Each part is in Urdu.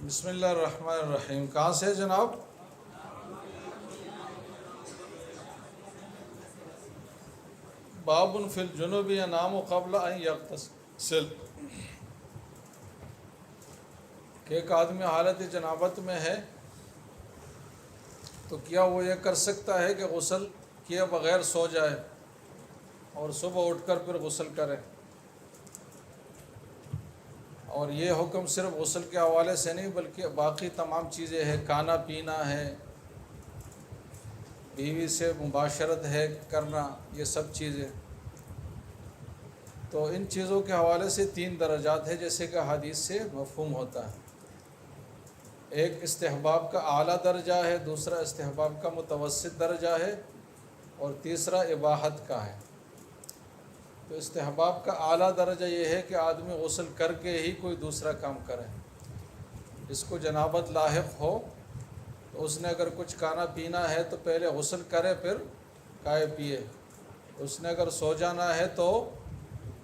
بسم اللہ الرحمن الرحیم. کہاں سے جناب؟ باب فی الجنوب ینام قبل ان یغتسل، کہ ایک آدمی حالت جنابت میں ہے تو کیا وہ یہ کر سکتا ہے کہ غسل کیے بغیر سو جائے اور صبح اٹھ کر پھر غسل کرے؟ اور یہ حکم صرف غسل کے حوالے سے نہیں بلکہ باقی تمام چیزیں ہیں، کھانا پینا ہے، بیوی سے مباشرت ہے کرنا، یہ سب چیزیں. تو ان چیزوں کے حوالے سے 3 درجات ہیں جیسے کہ حدیث سے مفہوم ہوتا ہے. ایک استحباب کا اعلیٰ درجہ ہے، دوسرا استحباب کا متوسط درجہ ہے، اور تیسرا اباحت کا ہے. تو استحباب کا اعلیٰ درجہ یہ ہے کہ آدمی غسل کر کے ہی کوئی دوسرا کام کرے. اس کو جنابت لاحق ہو تو اس نے اگر کچھ کھانا پینا ہے تو پہلے غسل کرے پھر کھائے پیے. اس نے اگر سو جانا ہے تو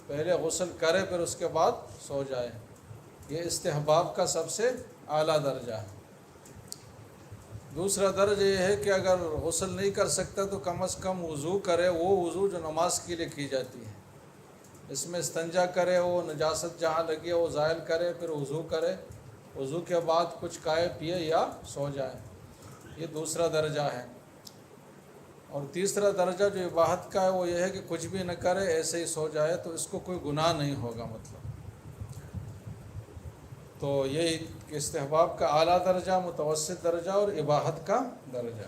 پہلے غسل کرے پھر اس کے بعد سو جائے. یہ استحباب کا سب سے اعلیٰ درجہ ہے. دوسرا درجہ یہ ہے کہ اگر غسل نہیں کر سکتا تو کم از کم وضو کرے، وہ وضو جو نماز کے لیے کی جاتی ہے. اس میں استنجا کرے، وہ نجاست جہاں لگی ہے وہ زائل کرے، پھر وضو کرے، وضو کے بعد کچھ کھائے پیے یا سو جائے. یہ دوسرا درجہ ہے. اور تیسرا درجہ جو اباحت کا ہے وہ یہ ہے کہ کچھ بھی نہ کرے، ایسے ہی سو جائے تو اس کو کوئی گناہ نہیں ہوگا. مطلب تو یہ استحباب کا اعلیٰ درجہ، متوسط درجہ اور اباحت کا درجہ.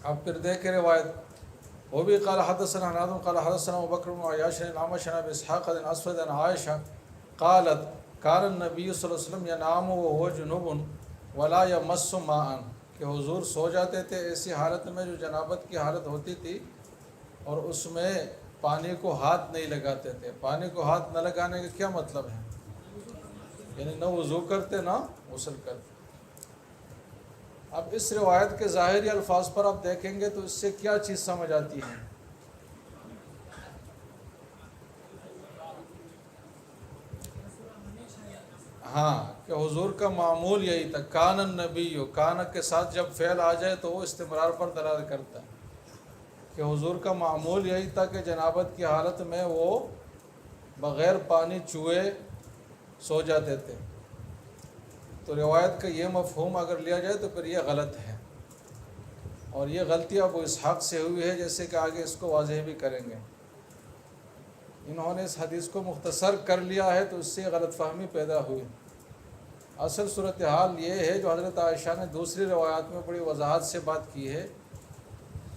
اب پھر دیکھیں روایت. وہ بھی قال حدثنا حناد قال حدثنا ابو بکر بن عیاش عن الاعمش عن ابي اسحاق عن اسود عن عائشہ قالت كان النبي صلی اللہ علیہ وسلم ينام وهو جنوب ولا يمس ماء، کہ حضور سو جاتے تھے ایسی حالت میں جو جنابت کی حالت ہوتی تھی اور اس میں پانی کو ہاتھ نہیں لگاتے تھے. پانی کو ہاتھ نہ لگانے کا کیا مطلب ہے؟ یعنی نہ وضو کرتے نہ غسل کرتے. اب اس روایت کے ظاہری الفاظ پر آپ دیکھیں گے تو اس سے کیا چیز سمجھ آتی ہے؟ ہاں، کہ حضور کا معمول یہی تھا. کان النبی، کان کے ساتھ جب فعل آ جائے تو وہ استمرار پر دلالت کرتا ہے کہ حضور کا معمول یہی تھا کہ جنابت کی حالت میں وہ بغیر پانی چوئے سو جاتے تھے. تو روایت کا یہ مفہوم اگر لیا جائے تو پھر یہ غلط ہے، اور یہ غلطی ابو اسحاق سے ہوئی ہے، جیسے کہ آگے اس کو واضح بھی کریں گے. انہوں نے اس حدیث کو مختصر کر لیا ہے تو اس سے غلط فہمی پیدا ہوئی. اصل صورتحال یہ ہے جو حضرت عائشہ نے دوسری روایات میں بڑی وضاحت سے بات کی ہے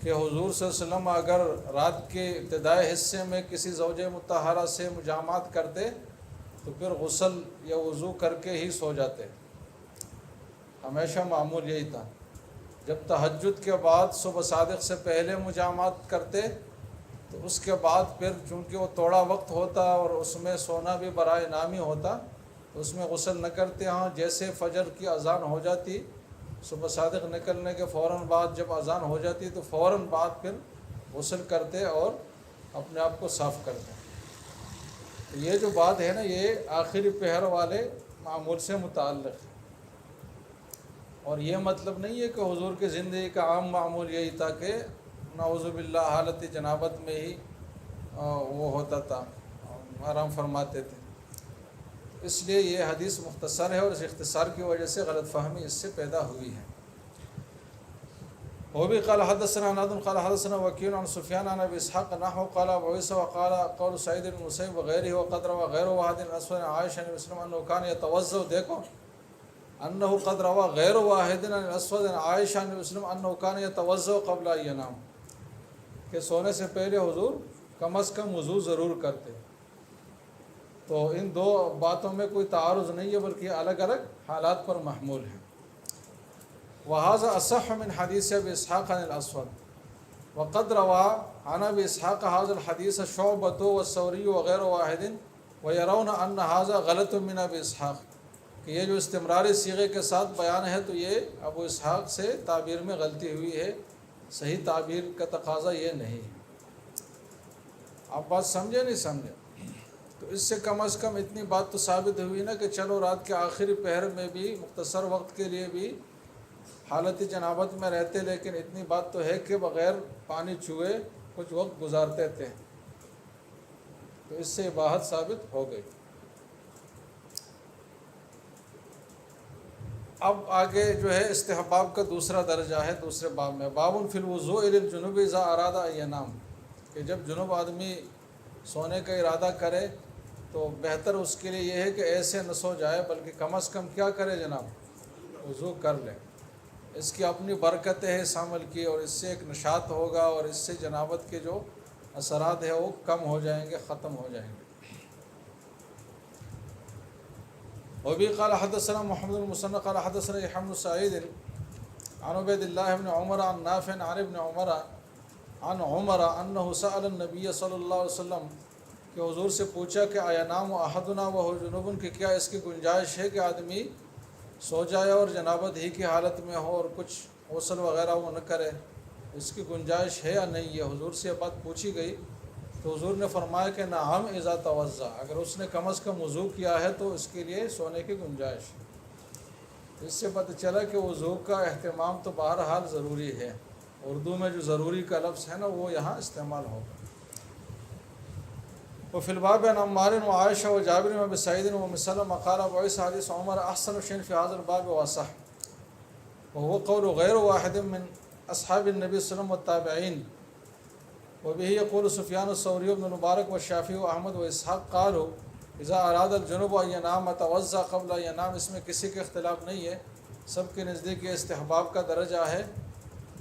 کہ حضور صلی اللہ علیہ وسلم اگر رات کے ابتدائی حصے میں کسی زوجہ مطہرہ سے مجامعات کرتے تو پھر غسل یا وضو کر کے ہی سو جاتے. ہمیشہ معمول یہی تھا. جب تہجد کے بعد صبح صادق سے پہلے مجامعات کرتے تو اس کے بعد پھر چونکہ وہ تھوڑا وقت ہوتا اور اس میں سونا بھی برائے نامی ہوتا تو اس میں غسل نہ کرتے. ہاں، جیسے فجر کی اذان ہو جاتی، صبح صادق نکلنے کے فوراً بعد جب اذان ہو جاتی تو فوراً بعد پھر غسل کرتے اور اپنے آپ کو صاف کرتے. یہ جو بات ہے نا، یہ آخری پہر والے معمول سے متعلق ہے، اور یہ مطلب نہیں ہے کہ حضور کی زندگی کا عام معمول یہی تھا کہ نعوذ باللہ حالت جنابت میں ہی وہ ہوتا تھا، آرام فرماتے تھے. اس لیے یہ حدیث مختصر ہے اور اس اختصار کی وجہ سے غلط فہمی اس سے پیدا ہوئی ہے. وہ بھی قال حدثنا حناد قال حدثنا وكيع عن سفيان عن ابي اسحاق نحو قال ابو عيسى وقال قول سعيد بن المسيب وغيره وقد روى غير واحد عن اسود عن عائشة بن مسلم انه كان يتوضا. دیکھو، انه قد روى غير واحد عن اسود عن عائشة بن مسلم انه كان يتوضا قبل ان ينام، کہ سونے سے پہلے حضور کم از کم وضو ضرور کرتے. تو ان دو باتوں میں کوئی تعارض نہیں ہے بلکہ الگ الگ حالات پر محمول ہے. وهذا اصح من حديث ابي اسحاق عن الاسود وقد روى عن ابي اسحاق هذا الحديث شعبة والثوري وغير واحد ويرون ان هذا غلط من ابي اسحاق، کہ یہ جو استمراری صیغے کے ساتھ بیان ہے تو یہ ابو اسحاق سے تعبیر میں غلطی ہوئی ہے، صحیح تعبیر کا تقاضا یہ نہیں. آپ بات سمجھے نہیں سمجھے؟ تو اس سے کم از کم اتنی بات تو ثابت ہوئی نا کہ چلو رات کے آخری پہر میں بھی مختصر وقت کے لیے بھی حالت جنابت میں رہتے، لیکن اتنی بات تو ہے کہ بغیر پانی چھوئے کچھ وقت گزارتے تھے، تو اس سے اباحت ثابت ہو گئی۔ اب آگے جو ہے استحباب کا دوسرا درجہ ہے دوسرے باب میں، باب فی الوضوء للجنوب اذا اراد ان ینام، کہ جب جنوب آدمی سونے کا ارادہ کرے تو بہتر اس کے لیے یہ ہے کہ ایسے نہ سو جائے، بلکہ کم از کم کیا کرے جناب، وضو کر لے۔ اس کی اپنی برکتیں ہیں اس عمل کی، اور اس سے ایک نشاط ہوگا، اور اس سے جنابت کے جو اثرات ہیں وہ کم ہو جائیں گے، ختم ہو جائیں گے۔ وبی قال حدثنا محمد المثنى قال حدثنا يحيى بن سعيد عن عبيد الله بن عمر عن نافع عن ابن عمر عن عمر انه سأل النبي صلی اللہ علیہ وسلم کہ حضور سے پوچھا کہ اینام احدنا وهو جنوب، کہ کیا اس کی گنجائش ہے کہ آدمی سو جائے اور جنابت ہی کی حالت میں ہو اور کچھ غسل وغیرہ وہ نہ کرے، اس کی گنجائش ہے یا نہیں ہے؟ حضور سے یہ بات پوچھی گئی تو حضور نے فرمایا کہ نعم اذا توضا، اگر اس نے کم از کم وضو کیا ہے تو اس کے لیے سونے کی گنجائش ہے۔ اس سے پتہ چلا کہ وضو کا اہتمام تو بہرحال ضروری ہے، اردو میں جو ضروری کا لفظ ہے نا وہ یہاں استعمال ہوگا۔ وفي الباب عن عمار وعائشة وجابر وابي سعيد وام سلمة قال بعث حديث عمر احسن شيء في هذا الباب واصح، وهو قول غير واحد من اصحاب النبي صلى الله عليه وسلم والتابعين، وبه يقول سفيان الثوري وابن المبارك والشافعي واحمد واسحاق قالوا اذا اراد الجنوب ان ينام توضا قبل ان ينام۔ اس میں کسی کا اختلاف نہیں ہے، سب کے نزدیک یہ استحباب کا درجہ ہے،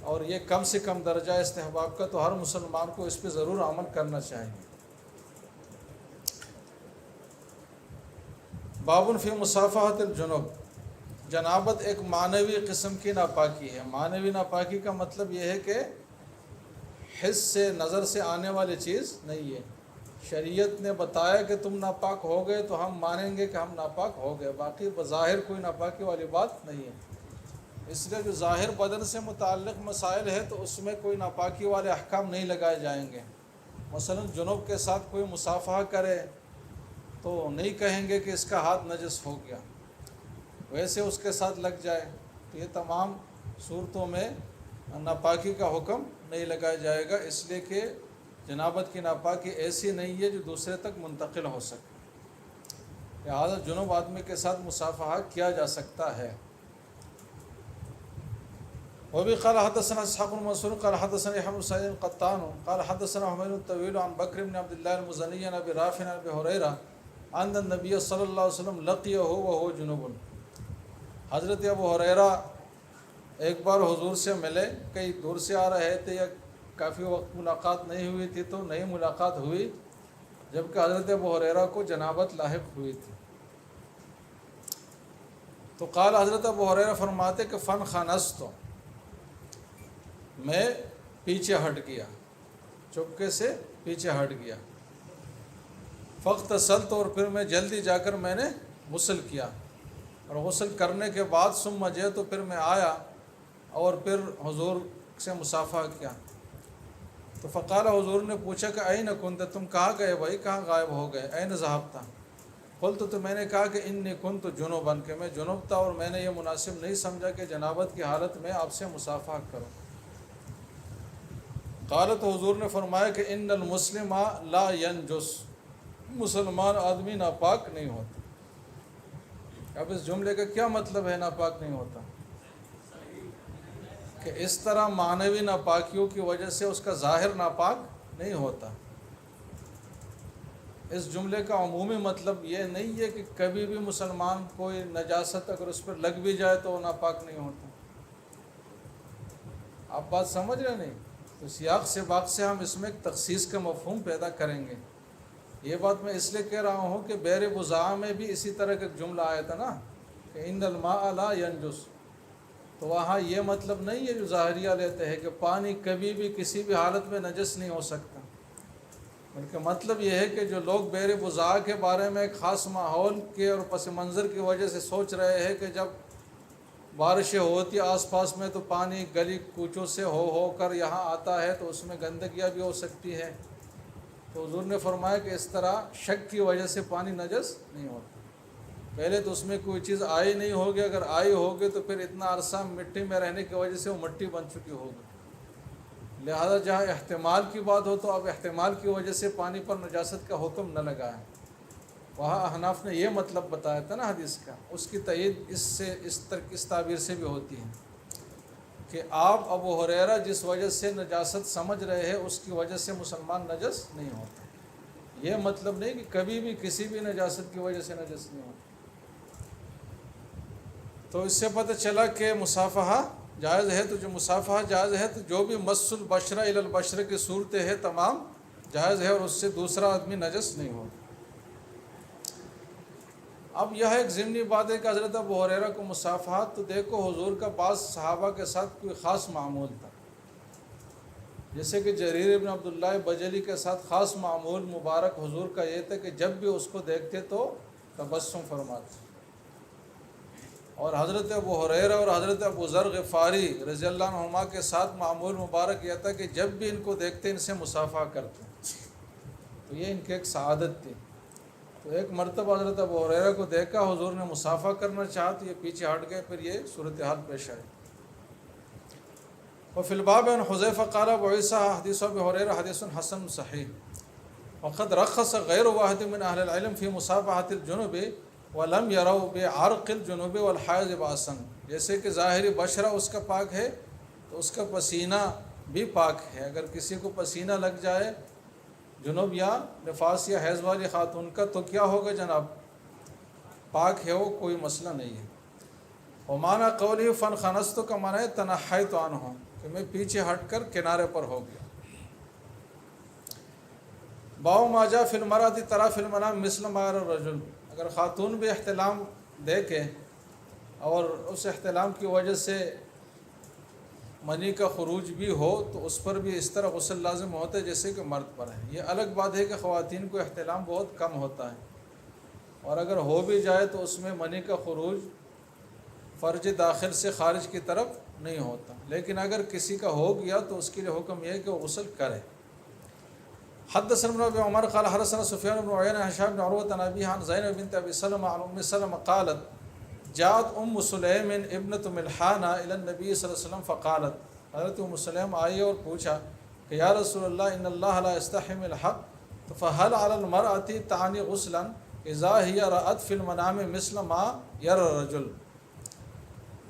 اور یہ کم سے کم درجہ استحباب کا، تو ہر مسلمان کو اس پہ ضرور عمل کرنا چاہیے۔ باب فی مصافحۃ الجنوب، جنابت ایک معنوی قسم کی ناپاکی ہے۔ معنوی ناپاکی کا مطلب یہ ہے کہ حس سے، نظر سے آنے والی چیز نہیں ہے۔ شریعت نے بتایا کہ تم ناپاک ہو گئے تو ہم مانیں گے کہ ہم ناپاک ہو گئے، باقی بظاہر کوئی ناپاکی والی بات نہیں ہے۔ اس لیے جو ظاہر بدن سے متعلق مسائل ہے تو اس میں کوئی ناپاکی والے احکام نہیں لگائے جائیں گے۔ مثلا جنوب کے ساتھ کوئی مصافحہ کرے تو نہیں کہیں گے کہ اس کا ہاتھ نجس ہو گیا، ویسے اس کے ساتھ لگ جائے تو یہ تمام صورتوں میں ناپاکی کا حکم نہیں لگایا جائے گا، اس لیے کہ جنابت کی ناپاکی ایسی نہیں ہے جو دوسرے تک منتقل ہو سکے، لہٰذا جنوب آدمی کے ساتھ مصافحہ کیا جا سکتا ہے۔ وبی قال حدثنا اسحاق بن منصور قال حدثنا يحيى بن سعيد القطان قال حدثنا حميد الطويل عن بكر بن عبد الله المزني عن ابي رافع عن ابي هريره ان النبي صلی اللہ علیہ وسلم لقيه وهو جنوب، حضرت ابو ہریرہ ایک بار حضور سے ملے، کئی دور سے آ رہے تھے یا کافی وقت ملاقات نہیں ہوئی تھی، تو نئی ملاقات ہوئی جبکہ حضرت ابو ہریرہ کو جنابت لاحق ہوئی تھی۔ تو قال، حضرت ابو ہریرہ فرماتے کہ فن خنست، میں پیچھے ہٹ گیا، چپکے سے پیچھے ہٹ گیا، فاغتسلت، اور پھر میں جلدی جا کر میں نے غسل کیا، اور غسل کرنے کے بعد ثم جئت، تو پھر میں آیا اور پھر حضور سے مصافحہ کیا۔ تو فقال، حضور نے پوچھا کہ این کنت، تم کہاں گئے بھائی، کہاں غائب ہو گئے، این ذہبت؟ قلت، تو میں نے کہا کہ انی کنت جنوبا، کہ میں جنوب تھا اور میں نے یہ مناسب نہیں سمجھا کہ جنابت کی حالت میں آپ سے مصافحہ کروں۔ قالت، حضور نے فرمایا کہ ان المسلم لا ینجس، مسلمان آدمی ناپاک نہیں ہوتا۔ اب اس جملے کا کیا مطلب ہے ناپاک نہیں ہوتا؟ کہ اس طرح معنوی ناپاکیوں کی وجہ سے اس کا ظاہر ناپاک نہیں ہوتا۔ اس جملے کا عمومی مطلب یہ نہیں ہے کہ کبھی بھی مسلمان کوئی نجاست اگر اس پر لگ بھی جائے تو وہ ناپاک نہیں ہوتا۔ آپ بات سمجھ رہے نہیں؟ تو سیاق سے باق سے ہم اس میں ایک تخصیص کا مفہوم پیدا کریں گے۔ یہ بات میں اس لیے کہہ رہا ہوں کہ بحر بضاعہ میں بھی اسی طرح کا جملہ آیا تھا نا کہ ان الماء لا ینجس، تو وہاں یہ مطلب نہیں ہے جو ظاہریہ لیتے ہیں کہ پانی کبھی بھی کسی بھی حالت میں نجس نہیں ہو سکتا، بلکہ مطلب یہ ہے کہ جو لوگ بحر بضاعہ کے بارے میں ایک خاص ماحول کے اور پس منظر کی وجہ سے سوچ رہے ہیں کہ جب بارشیں ہوتی آس پاس میں تو پانی گلی کوچوں سے ہو کر یہاں آتا ہے تو اس میں گندگیاں بھی ہو سکتی ہے، تو حضور نے فرمایا کہ اس طرح شک کی وجہ سے پانی نجس نہیں ہوتا۔ پہلے تو اس میں کوئی چیز آئی نہیں ہوگی، اگر آئی ہوگی تو پھر اتنا عرصہ مٹی میں رہنے کی وجہ سے وہ مٹی بن چکی ہوگی، لہذا جہاں احتمال کی بات ہو تو اب احتمال کی وجہ سے پانی پر نجاست کا حکم نہ لگا ہے۔ وہاں احناف نے یہ مطلب بتایا تھا نا حدیث کا، اس کی تائید اس تعبیر سے بھی ہوتی ہے کہ آپ ابو ہریرہ جس وجہ سے نجاست سمجھ رہے ہیں اس کی وجہ سے مسلمان نجس نہیں ہوتا۔ یہ مطلب نہیں کہ کبھی بھی کسی بھی نجاست کی وجہ سے نجس نہیں ہوتا۔ تو اس سے پتہ چلا کہ مصافحہ جائز ہے، تو جو مصافحہ جائز ہے تو جو بھی مس البشرہ الی البشرہ کی صورتیں ہیں تمام جائز ہے، اور اس سے دوسرا آدمی نجس نہیں ہوتا۔ اب یہ ایک ضمنی بات ہے کہ حضرت ابو ہریرہ کو مصافحات، تو دیکھو حضور کا بعض صحابہ کے ساتھ کوئی خاص معمول تھا، جیسے کہ جریر ابن عبداللہ بجلی کے ساتھ خاص معمول مبارک حضور کا یہ تھا کہ جب بھی اس کو دیکھتے تو تبسم فرماتے، اور حضرت ابو ہریرہ اور حضرت ابو ذر غفاری رضی اللہ عنہما کے ساتھ معمول مبارک یہ تھا کہ جب بھی ان کو دیکھتے ان سے مصافحہ کرتے، تو یہ ان کی ایک سعادت تھی۔ تو ایک مرتبہ حضرت ابو ہریرہ کو دیکھا، حضور نے مصافحہ کرنا چاہا تو یہ پیچھے ہٹ گئے، پھر یہ صورتحال پیش آئی۔ وفی الباب عن حذیفہ قال بعث حدیث ابی ہریرہ حدیث حسن صحیح وقد رخص غیر واحد من اہل العلم فی مصافحۃ الجنوب ولم يروا بعرق الجنوب والحائض بأسا، جیسے کہ ظاہری بشرہ اس کا پاک ہے تو اس کا پسینہ بھی پاک ہے، اگر کسی کو پسینہ لگ جائے جنوب یا نفاس یا حیض والی خاتون کا تو کیا ہوگا جناب، پاک ہے، وہ کوئی مسئلہ نہیں ہے۔ ومعنی قولی فانخنست کا معنی ہے تنحیت عنہ، کہ میں پیچھے ہٹ کر کنارے پر ہو گیا۔ باو ما جاء فی المرأۃ تری فی المنام مثل ما یری الرجل، اگر خاتون بھی احتلام دیکھے اور اس احتلام کی وجہ سے منی کا خروج بھی ہو تو اس پر بھی اس طرح غسل لازم ہوتا ہے جیسے کہ مرد پر ہے۔ یہ الگ بات ہے کہ خواتین کو احتلام بہت کم ہوتا ہے، اور اگر ہو بھی جائے تو اس میں منی کا خروج فرج داخل سے خارج کی طرف نہیں ہوتا، لیکن اگر کسی کا ہو گیا تو اس کے لیے حکم یہ ہے کہ وہ غسل کرے۔ حدثنا ابن ابی عمر قال حدثنا سفیان بن عیینہ عن هشام بن عروة عن ابیہ عن زینب بنت ابی سلمہ عن ام سلمہ قالت جاءت ام سلیم ابنة ملحانہ الی النبی صلی اللہ علیہ وسلم فقالت، حضرت ام سلیم آئی اور پوچھا کہ یا رسول اللہ ان اللہ لا یستحی من الحق فهل علی المرأة تعنی غسلا اذا هی رأت فی المنام مثل ما یری الرجل،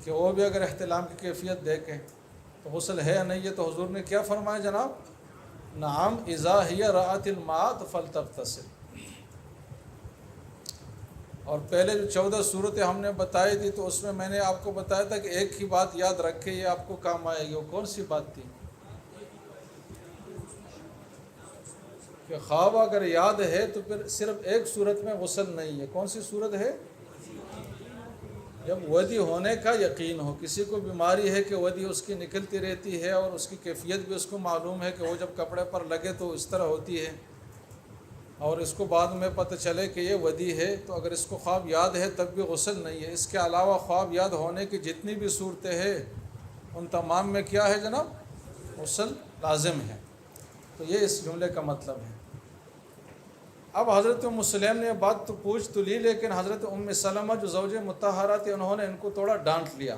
کہ وہ بھی اگر احتلام کی کیفیت دیکھیں تو غسل ہے یا نہیں ہے، تو حضور نے کیا فرمایا جناب، نعم اذا ہی رأت الماء فلتغتسل۔ اور پہلے جو 14 صورتیں ہم نے بتائی تھی تو اس میں نے آپ کو بتایا تھا کہ ایک ہی بات یاد رکھے، یہ آپ کو کام آئے گی، وہ کون سی بات تھی، کہ خواب اگر یاد ہے تو پھر صرف ایک صورت میں غسل نہیں ہے، کون سی صورت ہے، جب ودی ہونے کا یقین ہو، کسی کو بیماری ہے کہ ودی اس کی نکلتی رہتی ہے اور اس کی کیفیت بھی اس کو معلوم ہے کہ وہ جب کپڑے پر لگے تو اس طرح ہوتی ہے، اور اس کو بعد میں پتہ چلے کہ یہ ودی ہے، تو اگر اس کو خواب یاد ہے تب بھی غسل نہیں ہے۔ اس کے علاوہ خواب یاد ہونے کی جتنی بھی صورتیں ہیں ان تمام میں کیا ہے جناب، غسل لازم ہے۔ تو یہ اس جملے کا مطلب ہے۔ اب حضرت ام سلیم نے بات تو پوچھ تو لی، لیکن حضرت ام سلمہ جو زوج مطہرہ تھی انہوں نے ان کو تھوڑا ڈانٹ لیا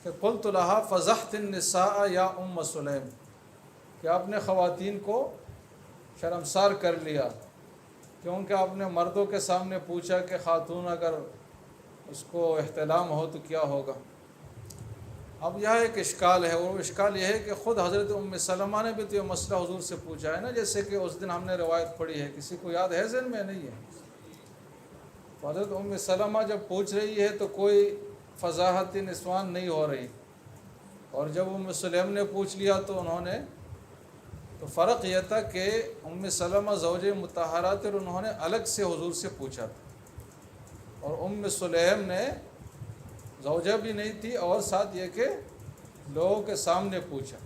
کہ قلت لہا فضحت النساء یا ام سلیم، کہ آپ نے خواتین کو شرمسار کر لیا، کیونکہ آپ نے مردوں کے سامنے پوچھا کہ خاتون اگر اس کو احتلام ہو تو کیا ہوگا۔ اب یہ ایک اشکال ہے، اور اشکال یہ ہے کہ خود حضرت ام سلمہ نے بھی تو یہ مسئلہ حضور سے پوچھا ہے نا، جیسے کہ اس دن ہم نے روایت پڑھی ہے، کسی کو یاد ہے ذہن میں نہیں ہے، تو حضرت ام سلمہ جب پوچھ رہی ہے تو کوئی فضاحت نسوان نہیں ہو رہی، اور جب ام سلیم نے پوچھ لیا تو انہوں نے، تو فرق یہ تھا کہ ام سلمہ زوج مطہرہ تھی اور انہوں نے الگ سے حضور سے پوچھا تھا، اور ام سلیم نے زوجہ بھی نہیں تھی اور ساتھ یہ کہ لوگوں کے سامنے پوچھا،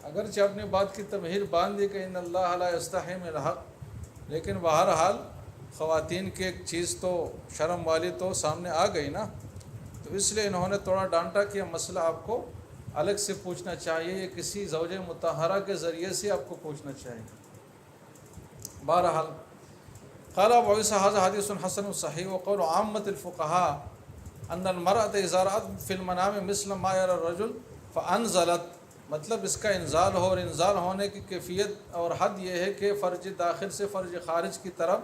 اگرچہ اپنی بات کی تمہید باندھ دی کہ ان اللہ لا یستحی من الحق، لیکن بہرحال خواتین کی ایک چیز تو شرم والی تو سامنے آ گئی نا، تو اس لیے انہوں نے تھوڑا ڈانٹا کہ یہ مسئلہ آپ کو الگ سے پوچھنا چاہیے، یہ کسی زوج مطہرہ کے ذریعے سے آپ کو پوچھنا چاہیے۔ بہرحال قال ابو عیسیٰ ھذا حدیث حسن صحیح وقول عامۃ الفقہاء ان المرأة اذا رأت فی المنام مثل ما یری الرجل فانزلت، مطلب اس کا انزال ہو، اور انزال ہونے کی کیفیت اور حد یہ ہے کہ فرج داخل سے فرج خارج کی طرف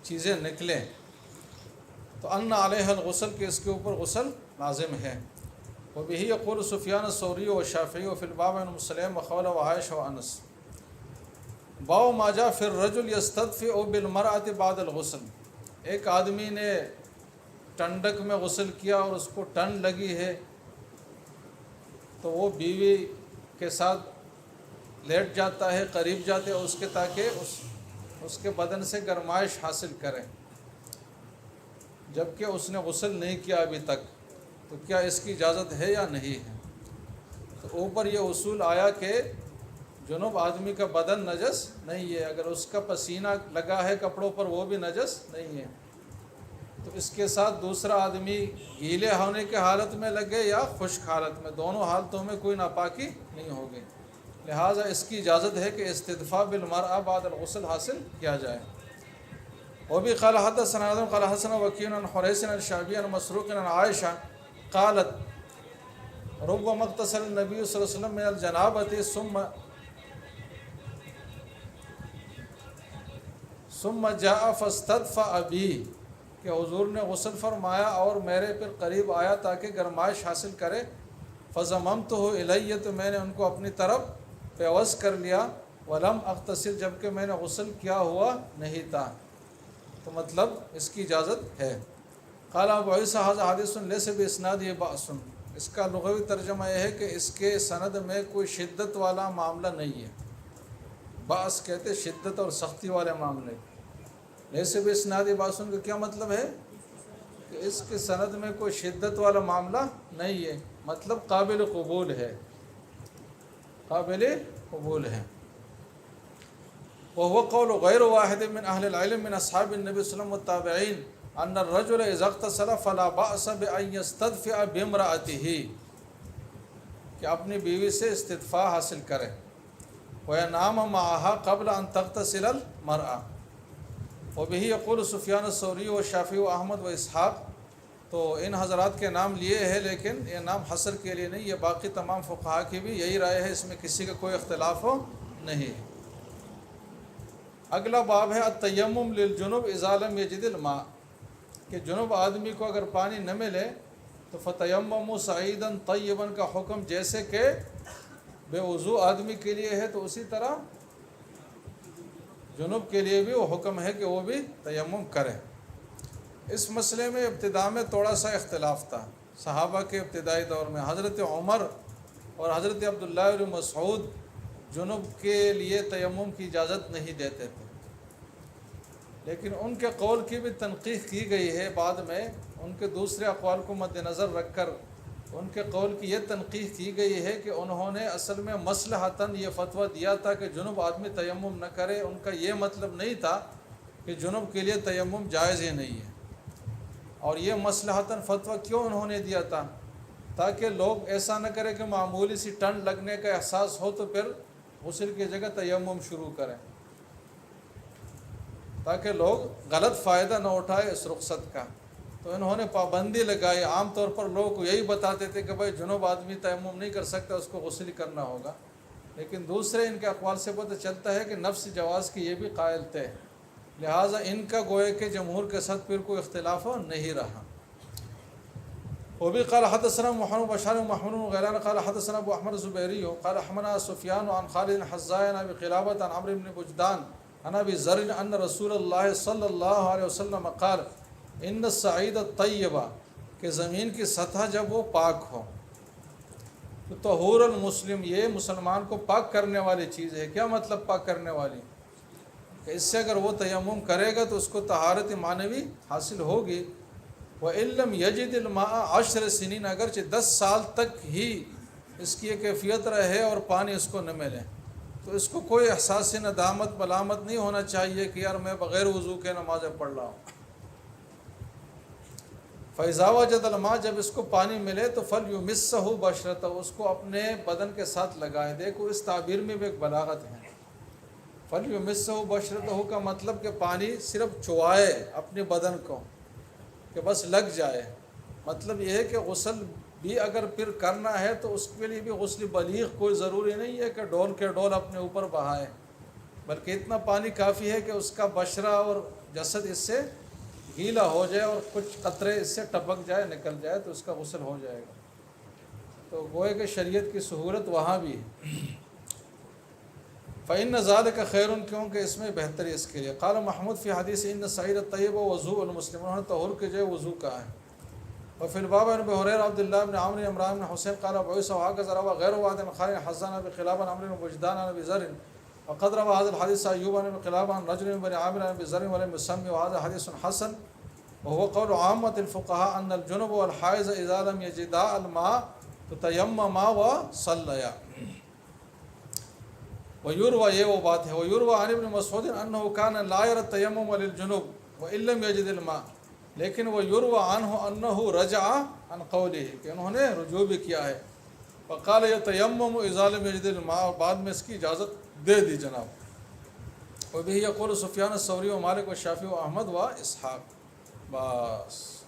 چیزیں نکلیں، تو ان علیہ الغسل، کہ اس کے اوپر غسل لازم ہے۔ وبہ یقول سفیان الثوری والشافعی وفی الباب عن ام سلیم وخولہ وعائشہ وانس۔ باب ما جاء فی الرجل یستدفئ بالمرأة بعد الغسل، ایک آدمی نے ٹنڈک میں غسل کیا اور اس کو ٹھنڈ لگی ہے تو وہ بیوی کے ساتھ لیٹ جاتا ہے، قریب جاتے ہیں اس کے، تاکہ اس کے بدن سے گرمائش حاصل کرے، جبکہ اس نے غسل نہیں کیا ابھی تک، تو کیا اس کی اجازت ہے یا نہیں ہے؟ تو اوپر یہ اصول آیا کہ جنوب آدمی کا بدن نجس نہیں ہے، اگر اس کا پسینہ لگا ہے کپڑوں پر وہ بھی نجس نہیں ہے، تو اس کے ساتھ دوسرا آدمی گیلے ہونے کے حالت میں لگے یا خشک حالت میں، دونوں حالتوں میں کوئی ناپاکی نہیں ہوگی، لہٰذا اس کی اجازت ہے کہ استدفاء بالمرأة بعد الغسل حاصل کیا جائے۔ وبی قال حدثنا آدم قال حدثنا وکیع عن حریث عن الشعبی عن مسروق عن عائشہ قالت ربما اغتسل النبی صلی اللہ علیہ وسلم من الجنابۃ ثم جاء فاستدفأ بی، کہ حضور نے غسل فرمایا اور میرے پر قریب آیا تاکہ گرمائش حاصل کرے، فضممتہ الی، تو میں نے ان کو اپنی طرف پیوست کر لیا، ولم اغتسل، جبکہ میں نے غسل کیا ہوا نہیں تھا، تو مطلب اس کی اجازت ہے۔ قال ابو عیسیٰ ھذا حدیث لیس باسنادہ بأس، اس کا لغوی ترجمہ یہ ہے کہ اس کے سند میں کوئی شدت والا معاملہ نہیں ہے، بأس کہتے شدت اور سختی والے معاملے، لیس باسنادہ بأس کا کیا مطلب ہے کہ اس کے سند میں کوئی شدت والا معاملہ نہیں ہے، مطلب قابل قبول ہے، قابل قبول ہے۔ وهو قول غیر واحد من اہل العلم من اصحاب النبی صلی اللہ علیہ وسلم والتابعین ان الرجل اذا اغتسل فلا بأس بأن يستدفئ بامرأته، کہ اپنی بیوی سے استدفاء حاصل کرے، وینام معها قبل ان تغتسل المرأة۔ وبه یقول سفیان الثوری والشافعی واحمد واسحاق، تو ان حضرات کے نام لیے ہیں لیکن یہ نام حصر کے لیے نہیں، یہ باقی تمام فقہاء کی بھی یہی رائے ہے، اس میں کسی کا کوئی اختلاف ہو نہیں۔ اگلا باب ہے التیمم للجنب اذا لم یجد الماء، کہ جنوب آدمی کو اگر پانی نہ ملے تو فتیمموا صعیدا طیبا کا حکم جیسے کہ بے وضو آدمی کے لیے ہے، تو اسی طرح جنوب کے لیے بھی وہ حکم ہے کہ وہ بھی تیمم کرے۔ اس مسئلے میں ابتدا میں تھوڑا سا اختلاف تھا، صحابہ کے ابتدائی دور میں حضرت عمر اور حضرت عبداللہ بن مسعود جنوب کے لیے تیمم کی اجازت نہیں دیتے تھے، لیکن ان کے قول کی بھی تنقیح کی گئی ہے بعد میں، ان کے دوسرے اقوال کو مد نظر رکھ کر ان کے قول کی یہ تنقیح کی گئی ہے کہ انہوں نے اصل میں مصلحتاً یہ فتویٰ دیا تھا کہ جنوب آدمی تیمم نہ کرے، ان کا یہ مطلب نہیں تھا کہ جنوب کے لیے تیمم جائز ہی نہیں ہے۔ اور یہ مصلحتاً فتویٰ کیوں انہوں نے دیا تھا؟ تاکہ لوگ ایسا نہ کرے کہ معمولی سی ٹھنڈ لگنے کا احساس ہو تو پھر غسل کی جگہ تیمم شروع کریں، تاکہ لوگ غلط فائدہ نہ اٹھائے اس رخصت کا، تو انہوں نے پابندی لگائی۔ عام طور پر لوگوں کو یہی بتاتے تھے کہ بھائی جنوب آدمی تیمم نہیں کر سکتا، اس کو غسل کرنا ہوگا، لیکن دوسرے ان کے اقوال سے پتہ چلتا ہے کہ نفس جواز کی یہ بھی قائل تھے، لہٰذا ان کا گوئے کہ جمہور کے ساتھ پھر کوئی اختلاف نہیں رہا۔ وبه قال حدثنا محمد بشار محمود غيلان قال حدثنا ابو احمد الزبيري قال حمنا سفيان عن خالد حزاء عن ابي قلابة عن عمرو بن بجدان عن ابي ذر ان رسول الله صلی اللہ علیہ وسلم قال ان الصعيد الطيب، کہ زمین کی سطح جب وہ پاک ہو، تو طہور المسلم، یہ مسلمان کو پاک کرنے والی چیز ہے۔ کیا مطلب پاک کرنے والی؟ کہ اس سے اگر وہ تیمم کرے گا تو اس کو طہارت معنوی حاصل ہوگی۔ وَإِن لَّمْ يَجِدِ الْمَاءَ 10 سنین، اگرچہ 10 سال تک ہی اس کی یہ کیفیت رہے اور پانی اس کو نہ ملے، تو اس کو کوئی احساس ندامت ملامت نہیں ہونا چاہیے کہ یار میں بغیر وضو کے نمازیں پڑھ رہا ہوں۔ فَإِذَا وَجَدَ الْمَاءَ، جب اس کو پانی ملے تو فَلْيُمِسَّهُ بَشْرَتَهُ، اس کو اپنے بدن کے ساتھ لگائے۔ دیکھو اس تعبیر میں بھی ایک بلاغت ہے۔ فَلْيُمِسَّهُ بَشْرَتَهُ کا مطلب کہ پانی صرف چوائے اپنے بدن کو، کہ بس لگ جائے۔ مطلب یہ ہے کہ غسل بھی اگر پھر کرنا ہے تو اس کے لیے بھی غسل بلیغ کوئی ضروری نہیں ہے کہ ڈول کے ڈول اپنے اوپر بہائے، بلکہ اتنا پانی کافی ہے کہ اس کا بشرہ اور جسد اس سے گیلا ہو جائے اور کچھ قطرے اس سے ٹپک جائے، نکل جائے تو اس کا غسل ہو جائے گا۔ تو گوئے کہ شریعت کی سہولت وہاں بھی ہے۔ فإن ذلك خیر، کیونکہ اس میں بہتری اس کے لیے۔ قال محمود فی حدیث ان سعید الطیب وضوء المسلم، انہوں نے طہور کے جو وضو کا ہے۔ وفي الباب عن ابي هريره عبد الله بن عمرو عمران بن حسين قال بعث وهكذا روى غير واحد عن خالد حسان بخلاف عمرو بن وجدان عن ابي ذر، وقد روى هذا الحديث ايوب بن خلاب عن رجل من بني عامر عن ابي ذر ولم يسمي، وهذا حديث حسن وهو قول عامة الفقهاء ان الجنب والحائض اذا لم يجدا الماء تتيمما وصليا۔ ويروى، یہ وہ بات ہے، ويروى عن ابن مسعود انه كان لا يرى التيمم للجنوب وان لم يجد الماء، لیکن وہ یروى عنہ انہ رجع عن قولہ، کہ انہوں نے رجوع بھی کیا ہے۔ فقال یتیمم اذا لم یجد الماء، بعد میں اس کی اجازت دے دی جناب۔ وبہ یقول سفیان الثوری و مالک و شافعی و احمد و اسحاق۔ بس